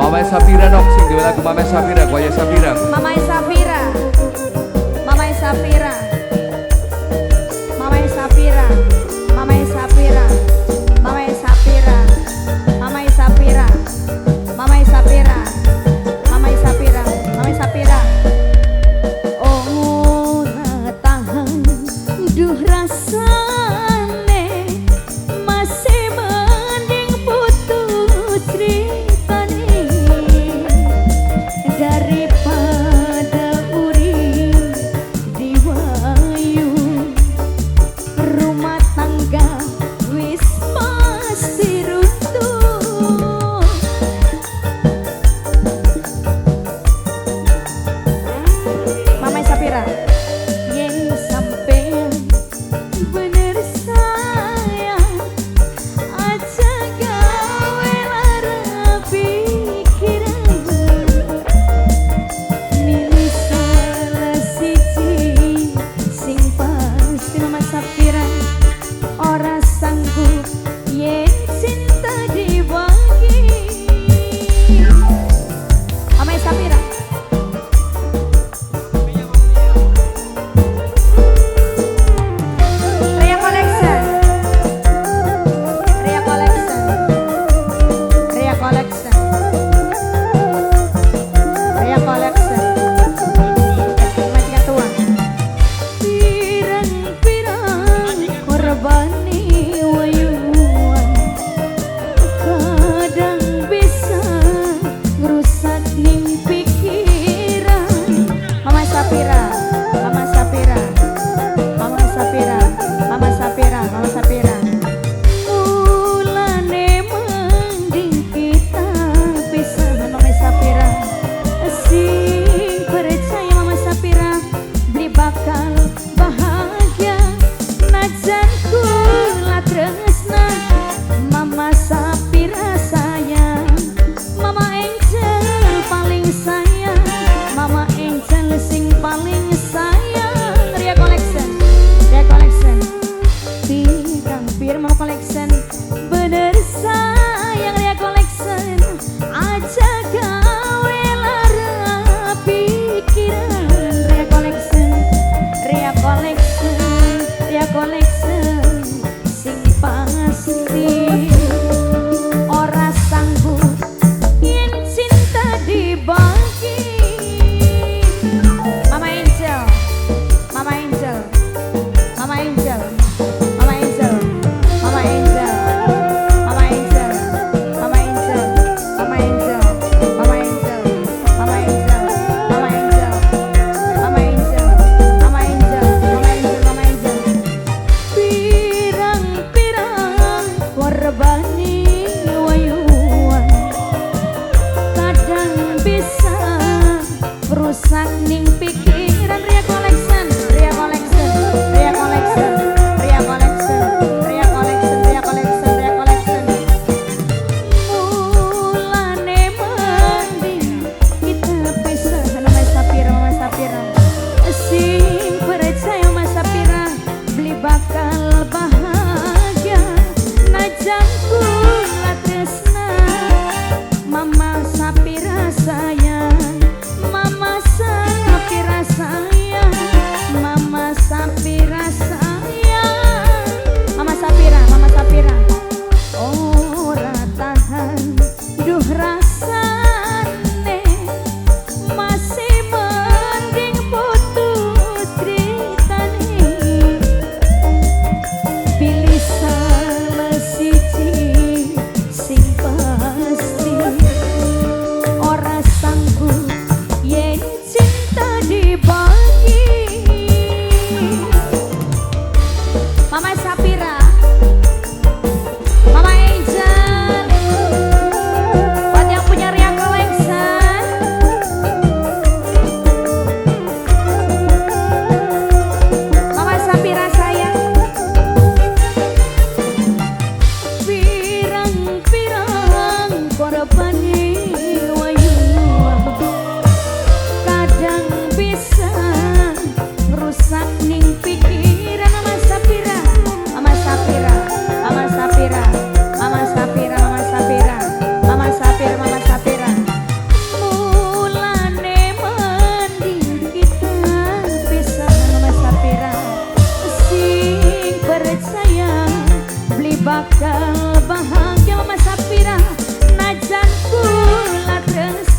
Mama Safira dok, sing duwe lagu Mama Safira, Koya Safira. Mama Safira. Mama Safira. Mama Safira. Mama Safira. Mama Safira. Mama Safira. Mama Safira. Mama Safira. Mama Safira. Oh, tahan duh rasane masih mending putus ceritane daripada urip di wayu rumah tangga wis pasti runtuh. Mama Safira. Yang sampean bener sayang aja gawe lara pikiran milih salah siji sing pasti. Mama Safira ora sanggup yen cinta dibagi. Mama Safira. Ria Collection. Ria Collection. Ria Collection. Ria Collection. Majikan tua. Pirang-pirang korbani wayuan kadang bisa ngerusak ning pikiran. Mama Safira. Mama Safira. Mama Safira. Mama Safira. Mama Safira. Mulane mending kita pisah. Mama Safira. Sing percaya Mama Safira beli bakal bahagia najan kula tresna. Mama Safira sayang, Mama Angel paling sayang, Mama Angel sing paling sayang. Ria Collection. Ria Collection. Pirang-pirang Mama Collection bener sayang. Ria Collection aja gawe lara pikiran. Ria Collection. Ria Collection. Ria Collection sing pasti ora sanggup yen cinta dibagi. Mama Angel. Mama Angel. Mama Angel. Mama Angel. Mama Angel. Mama Angel. Mama Angel. Mama Angel. Mama Angel. Mama Angel. Mama Angel. Mama Angel. Mama Angel. Mama Angel. Mama Angel. Pirang-pirang korbani wayuan kadang bisa merusak ning pikiran. Ria Collection. Ria Collection. Ria Collection. Ria Collection. Ria Collection. Ria Collection. Ria Collection. Mulane mending kita pisah. Mama Safira. Mama Safira. Sing percaya Mama Safira beli bakal bahagia najan kula tresna. Mama Safira sayang, Mama Safira sayang, Mama Safira sayang. Mama Safira. Mama Safira. Ora tahan duh rasane masih mending putus ceritane pilih salah siji sing pasti ora sanggup yen cinta dibagi. Mama Safira. Mama Angel. Buat yang punya Ria Collection. Mama Safira sayang. Pirang-pirang korbani wayuan kadang bisa merusak ning pikiran. Mama Safira. Mama Safira. Mama Safira. Mama Safira. Mama Safira. Mama Safira. Mama Safira. bahagia Mama Sapira najan kula terus